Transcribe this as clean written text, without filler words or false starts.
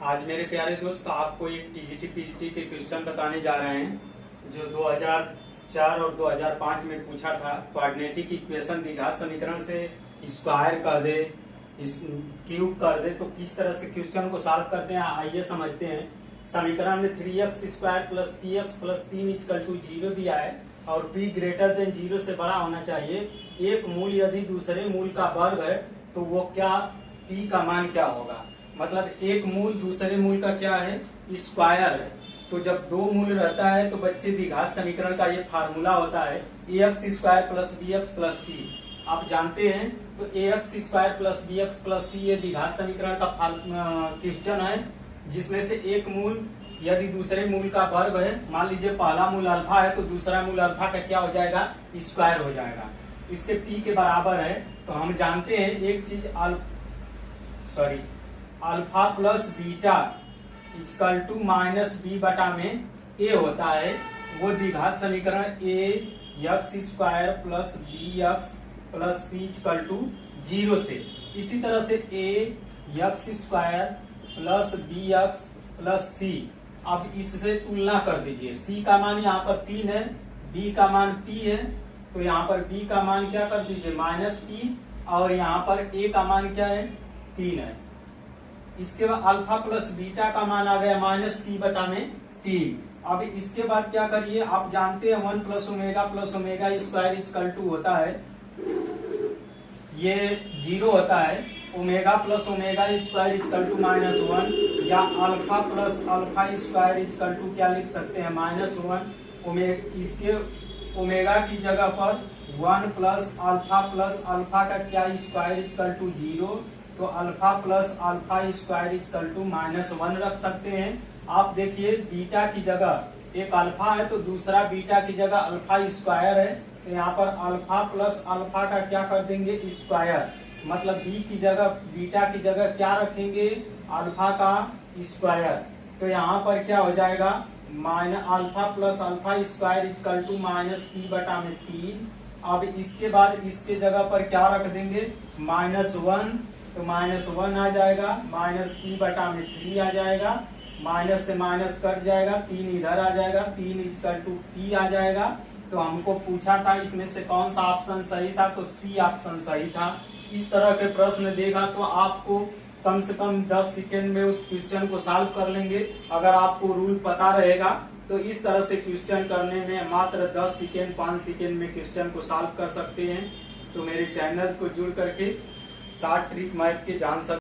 आज मेरे प्यारे दोस्त आपको एक टीजीटी पीजीटी के क्वेश्चन बताने जा रहे हैं जो 2004 और 2005 में पूछा था। क्वाड्रेटिक इक्वेशन द्विघात समीकरण से स्क्वायर कर दे, क्यूब कर दे, तो किस तरह से क्वेश्चन को सॉल्व करते हैं आइए समझते हैं। समीकरण में 3x square plus px plus 3 equal to 0 दिया है और p ग्रेटर देन 0 से बड़ा होना चाहिए। एक मूल यदि दूसरे मूल का वर्ग है तो वो क्या p का मान क्या होगा, मतलब एक मूल दूसरे मूल का क्या है, स्क्वायर है। तो जब दो मूल रहता है तो बच्चे द्विघात समीकरण का ये फार्मूला होता है ax square plus bx plus c। आप जानते हैं तो ax square plus bx plus c ये द्विघात समीकरण का क्वेश्चन है जिसमें से एक मूल यदि दूसरे मूल का वर्ग है, मान लीजिए पहला मूल अल्फा है तो दूसरा मूल अल्फा का क्या हो जाएगा, स्क्वायर हो जाएगा। इसके p के बराबर है तो हम जानते हैं एक चीज alpha plus beta equal to minus B बटा में ए होता है। वो द्विघात समीकरण A X square plus B X plus C equal to 0 से। इसी तरह से A X square plus B X plus C, अब इससे तुलना कर दीजिए। सी का मान यहाँ पर 3 है, बी का मान p है, तो यहाँ पर b का मान क्या कर दीजिए माइनस p, और यहाँ पर a का मान क्या है 3 है। इसके बाद अल्फा प्लस बीटा का मान आ गया माइनस p बटा में 3। अब इसके बाद क्या करिए, आप जानते हैं 1 plus omega square equal to होता है, ये 0 होता है। Omega plus omega square equal to minus 1, या alpha plus alpha square equal to क्या लिख सकते हैं माइनस 1। इसके ओमेगा की जगह पर 1 प्लस अल्फा का क्या स्क्वायर इक्वल टू 0, तो alpha plus alpha square equal to minus 1 रख सकते हैं। आप देखिए बीटा की जगह एक अल्फा है तो दूसरा बीटा की जगह अल्फा स्क्वायर है, तो यहाँ पर अल्फा प्लस अल्फा का क्या कर देंगे स्क्वायर, मतलब बी की जगह बीटा की जगह क्या रखेंगे अल्फा का स्क्वायर। तो यहाँ पर क्या हो जाएगा minus alpha plus alpha square equal to minus p बटा में 3। अब इसके बाद इसके जगह पर क्या रख देंगे माइनस 1, तो माइनस 1 आ जाएगा, माइनस पी बटा में 3 आ जाएगा, माइनस से माइनस कट जाएगा, 3 इधर आ जाएगा, 3 इक्वल टू पी आ जाएगा। तो हमको पूछा था इसमें से कौन सा ऑप्शन सही था, तो सी ऑप्शन सही था। इस तरह के प्रश्न देगा तो आपको कम से कम 10 सेकेंड में उस क्वेश्चन को सॉल्व कर लेंगे। अगर आपको रूल पता रहेगा तो इस तरह से क्वेश्चन करने में मात्र 10 सेकेंड 5 सेकेंड में क्वेश्चन को सॉल्व कर सकते हैं। तो मेरे चैनल को जुड़ करके शॉर्ट ट्रिक मैथ के जान सकते